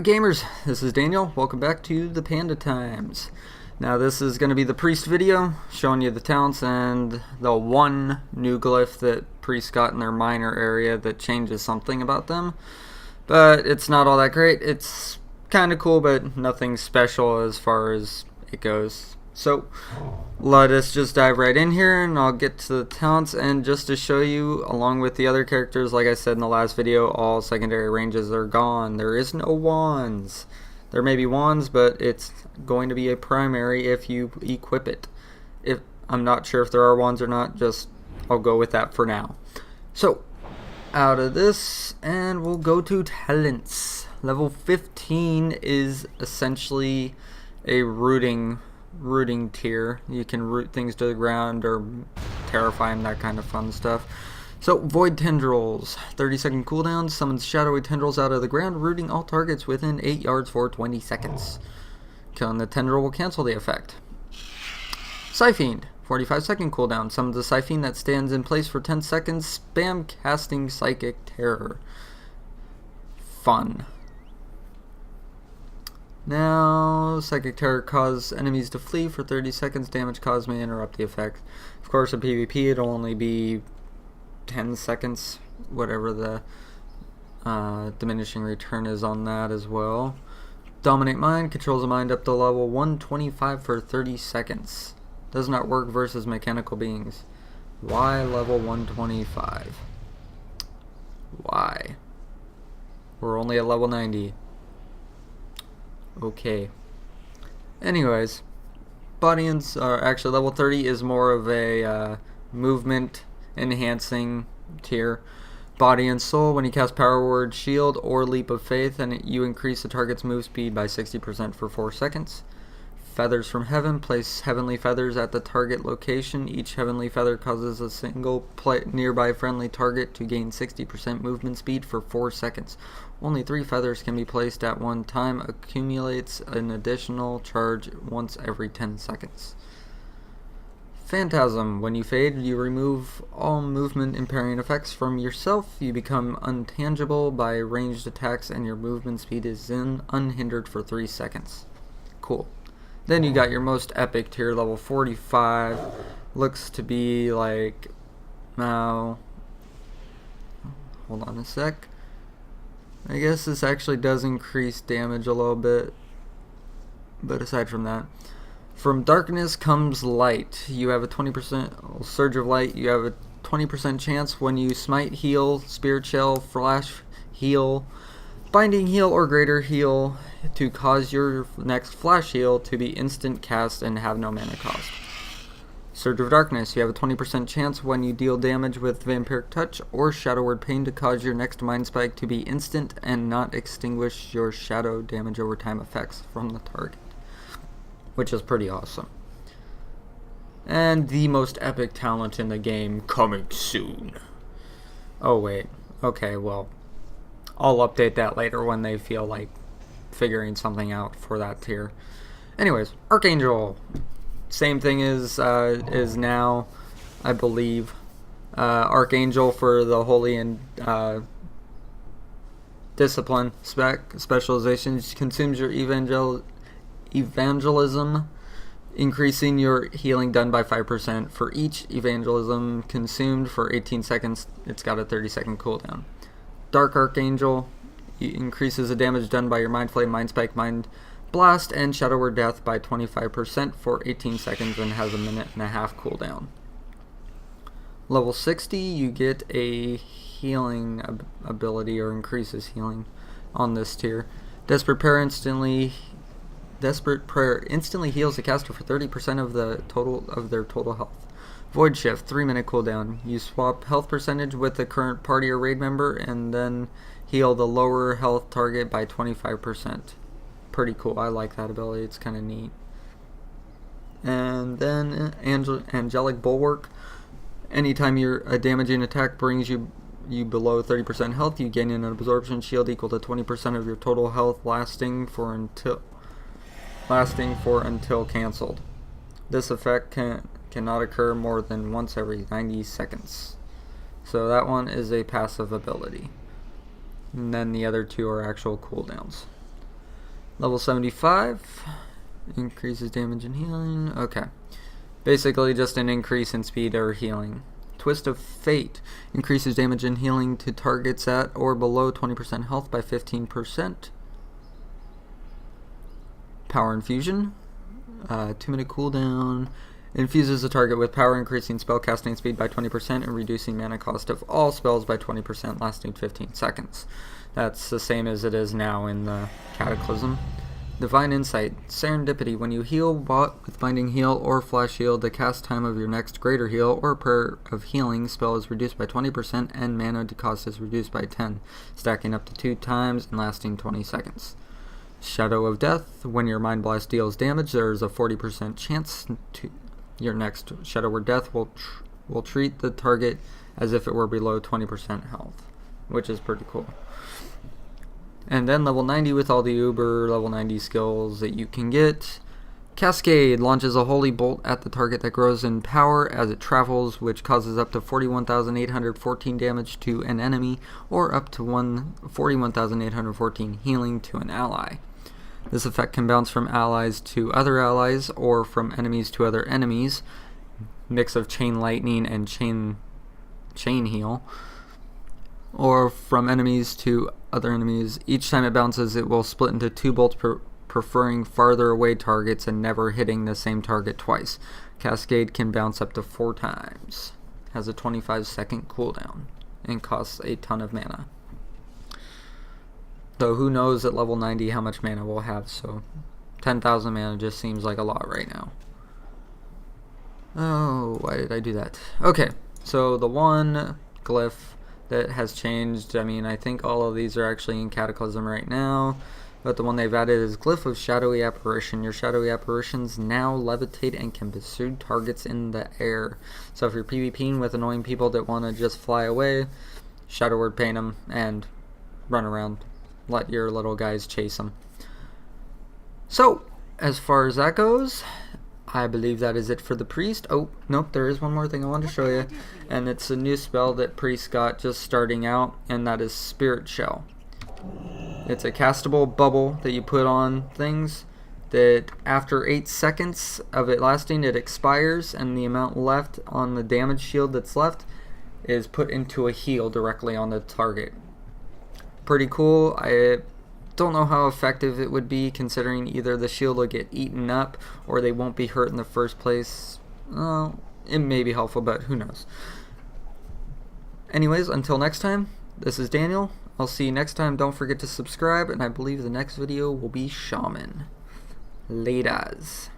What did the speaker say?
Alright gamers, this is Daniel. Welcome back to the Panda Times. Now this is going to be the priest video, showing you the talents and the one new glyph that priests got in their minor area that changes something about them. But it's not all that great. It's kind of cool, but nothing special as far as it goes. So let us just dive right in here and I'll get to the talents. And just to show you, along with the other characters, like I said in the last video, all secondary ranges are gone. There is no wands. There may be wands, but it's going to be a primary if you equip it. I'm not sure if there are wands or not, just I'll go with that for now. So out of this, and we'll go to talents. Level 15 is essentially a rooting tier. You can root things to the ground or terrify them, that kind of fun stuff. So void tendrils, 30-second cooldown, summons shadowy tendrils out of the ground, rooting all targets within 8 yards for 20 seconds. Killing the tendril will cancel the effect. Siphene, 45-second cooldown, summons a siphene that stands in place for 10 seconds, spam casting psychic terror. Fun. Now, Psychic Terror causes enemies to flee for 30 seconds. Damage caused may interrupt the effect. Of course, in PvP, it'll only be 10 seconds, whatever the diminishing return is on that as well. Dominate Mind controls a mind up to level 125 for 30 seconds. Does not work versus mechanical beings. Why level 125? Why? We're only at level 90. Okay. Anyways, body and actually level 30 is more of a movement enhancing tier. Body and soul, when you cast power word, shield, or leap of faith, and you increase the target's move speed by 60% for 4 seconds. Feathers from heaven, place heavenly feathers at the target location. Each heavenly feather causes a single nearby friendly target to gain 60% movement speed for 4 seconds. Only 3 feathers can be placed at one time. Accumulates an additional charge once every 10 seconds. Phantasm. When you fade, you remove all movement impairing effects from yourself. You become untangible by ranged attacks and your movement speed is unhindered for 3 seconds. Cool. Then you got your most epic tier, level 45. Looks to be like, now, hold on a sec. I guess this actually does increase damage a little bit, but aside from that, from darkness comes light. You have a 20% surge of light. You have a 20% chance when you smite, heal, spirit shell, flash, heal, binding heal, or greater heal to cause your next flash heal to be instant cast and have no mana cost. Surge of Darkness, you have a 20% chance when you deal damage with Vampiric Touch or Shadow Word Pain to cause your next Mind Spike to be instant and not extinguish your shadow damage over time effects from the target, which is pretty awesome. And the most epic talent in the game, coming soon. Oh wait, okay, well, I'll update that later when they feel like figuring something out for that tier. Anyways, Archangel. Same thing is now, I believe. Archangel for the Holy and Discipline specialization consumes your evangelism, increasing your healing done by 5%. For each evangelism consumed for 18 seconds, it's got a 30-second cooldown. Dark Archangel increases the damage done by your Mind Flame, Mind Spike, Mind Blast, and Shadow Word Death by 25% for 18 seconds and has a 1.5-minute cooldown. Level 60, you get a healing ability, or increases healing on this tier. Desperate Prayer instantly heals the caster for 30% of their total health. Void Shift, 3-minute cooldown. You swap health percentage with the current party or raid member and then heal the lower health target by 25%. Pretty cool. I like that ability. It's kind of neat. And then Angelic Bulwark. Anytime a damaging attack brings you below 30% health, you gain an absorption shield equal to 20% of your total health lasting for until cancelled. This effect cannot occur more than once every 90 seconds. So that one is a passive ability. And then the other two are actual cooldowns. Level 75 increases damage and healing. Okay. Basically just an increase in speed or healing. Twist of Fate increases damage and healing to targets at or below 20% health by 15%. Power Infusion, 2-minute cooldown. Infuses the target with power, increasing spellcasting speed by 20% and reducing mana cost of all spells by 20%, lasting 15 seconds. That's the same as it is now in the Cataclysm. Divine Insight, Serendipity. When you heal with Binding Heal or Flash Heal, the cast time of your next Greater Heal or Prayer of Healing spell is reduced by 20% and mana cost is reduced by 10, stacking up to 2 times and lasting 20 seconds. Shadow of Death. When your Mind Blast deals damage, there is a 40% chance to your next Shadow or Death will treat the target as if it were below 20% health, which is pretty cool. And then level 90 with all the uber level 90 skills that you can get. Cascade launches a holy bolt at the target that grows in power as it travels, which causes up to 41,814 damage to an enemy or up to 41,814 healing to an ally. This effect can bounce from allies to other allies or from enemies to other enemies. Mix of chain lightning and chain heal. Or from enemies to other enemies. Each time it bounces, it will split into 2 bolts, preferring farther away targets and never hitting the same target twice. Cascade can bounce up to 4 times. Has a 25-second cooldown and costs a ton of mana. Though who knows at level 90 how much mana we'll have, so 10,000 mana just seems like a lot right now. Oh, why did I do that? Okay, so the one glyph that has changed, I mean, I think all of these are actually in Cataclysm right now, but the one they've added is Glyph of Shadowy Apparition. Your shadowy apparitions now levitate and can pursue targets in the air. So if you're PvPing with annoying people that want to just fly away, Shadow Word Paint them and run around. Let your little guys chase them. So, as far as that goes, I believe that is it for the Priest. Oh, nope, there is one more thing I want to show you. And it's a new spell that Priest got just starting out, and that is Spirit Shell. It's a castable bubble that you put on things that after 8 seconds of it lasting, it expires, and the amount left on the damage shield that's left is put into a heal directly on the target. Pretty cool. I don't know how effective it would be, considering either the shield will get eaten up or they won't be hurt in the first place. It may be helpful, but who knows. Anyways, until next time, this is Daniel. I'll see you next time. Don't forget to subscribe, and I believe the next video will be Shaman. Laters.